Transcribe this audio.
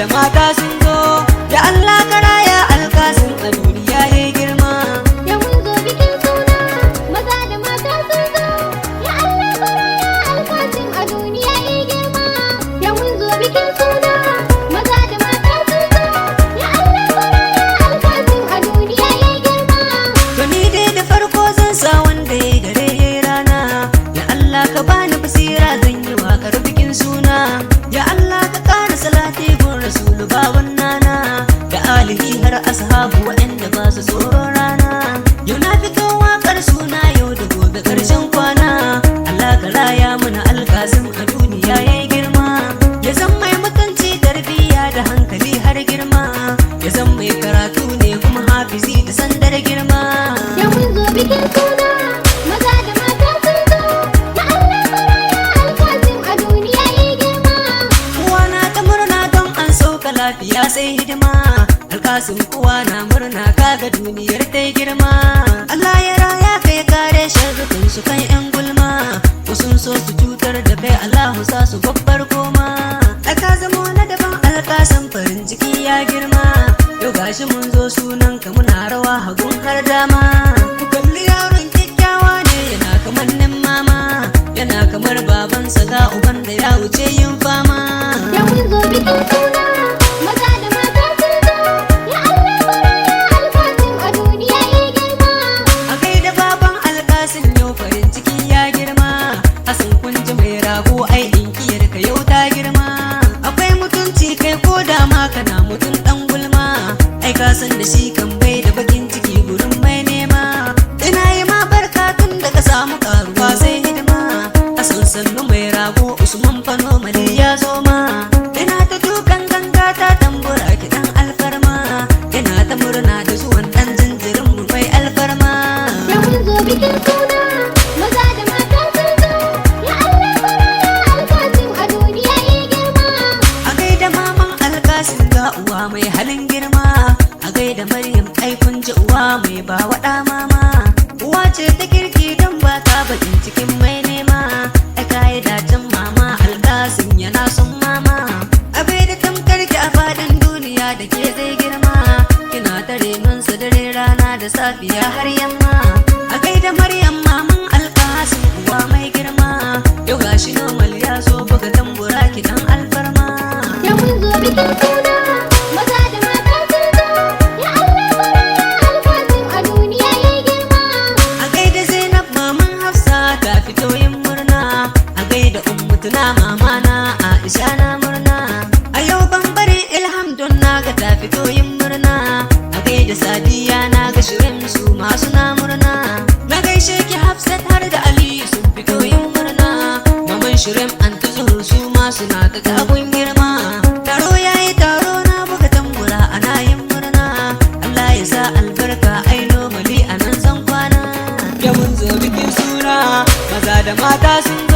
da mata sun zo. Ya Allah ka raya alkasim a duniya yayi girma. Ya mun zo bikin suna, maza da mata sun zo. Ya Allah ka raya alkasim a duniya yayi girma. Ya mun zo bikin suna, maza da mata sun zo. Ya Allah ka raya alkasim a duniya yayi girma. To ni dai da farko zan sa wanda yayi dare yayi rana. Ya Allah ka bani basira zan yi waƙar bikin suna. Ya Allah ka ƙara salati gun rasulu baban nana, da alihi har ashabu waɗanda ba su tsoron rana. Yau na fito waƙar suna yau da gobe ƙarshen kwana. Allah ka raya mana alkasim a duniya yayi girma. Ya zan mai mutunci tarbiyya da hankali har girma. Ya zan mai karatu ne kuma hafizi da sandar girma. Ya mun zo bikin suna, maza da mata sun zo. Ya Allah ka raya alkasim a duniya yayi girma. Kowa na ta murna don an sauka lafiya sai hidima. Alkasim kowa na murna kaga duniyar ta girma. Allah ya raya kai kare sharrukan su kan yan gulma. Sun so su cutar da kai Allahu sa su babbar koma. Aka zamo na daban alkasim farin ciki ya girma. Yau gashi mun zo sunan ka muna rawa hagun har dama. Ku kalli yaron kyakkyawa ne yana kamannin mama. Yana kamar babansa ga uban da ya wuce yin fama. Ya mun zo bikin suna, maza da mata sun zo. Ya Allah ka raya alkasim a duniya yayi girma. A gaida baban alkasim yau farin ciki ya girma. Asan kunji mai rago ai dinkiyar ka yau ta girma. Akwai mutunci kai ko da ma kana mutum dan gulma. Ai ka san da shi kan bai da bakin ciki gurin mai nema. Ina yi ma barka tun da ka samu karuwa sai hidima. Asan sannu mai rago Usman Fano Mali ya zo ma. Ina ta dukan ganga ta tambura kiɗan alfarma. Ina ta murna da zuwan ɗan jinjirin mu mai alfarma. Ya mun zo bikin suna, maza da mata sun zo. Ya Allah ka raya alkasim a duniya yayi girma. A gaida maman alkasim ga uwa mai halin girma. A gaida Maryam ai kun ji uwa mai ba waɗa mama. Uwa ce ta kirki don ba ta bakin cikin mai nema. Ai kayi dacin mama alkasim yana son mama. A gaida tamkar ki a faɗin duniya da ke zai girma. Kina ta renonsa dare rana da safiya har yamma. A gaida Maryam maman alkasim uwa mai girma. Yau gashi normal ya zo buga tambura kiɗan alfarma. Ya mun zo bikin suna, maza da mata sun zo. Ya Allah ka raya alkasim a duniya yayi girma. A gaida Zainab maman Hafsa ta fito yin murna. A gaida Ummutuna mama na Aisha na murna. A yau bambarin Ilham don naga ta fito yin murna. A gaida Sadiya na ga Shirin su masu na murna. Na gaishe ki Hafsat har da Ali sun fito yin murna. Maman Shirin an ta zuhur su ma suna ta tabun girma. Taro yayi taro na buga tambura ana yin murna. Allah ya sa albarka aino mali a nan zan kwana. Ya mun zo bikin suna, maza da mata sun zo.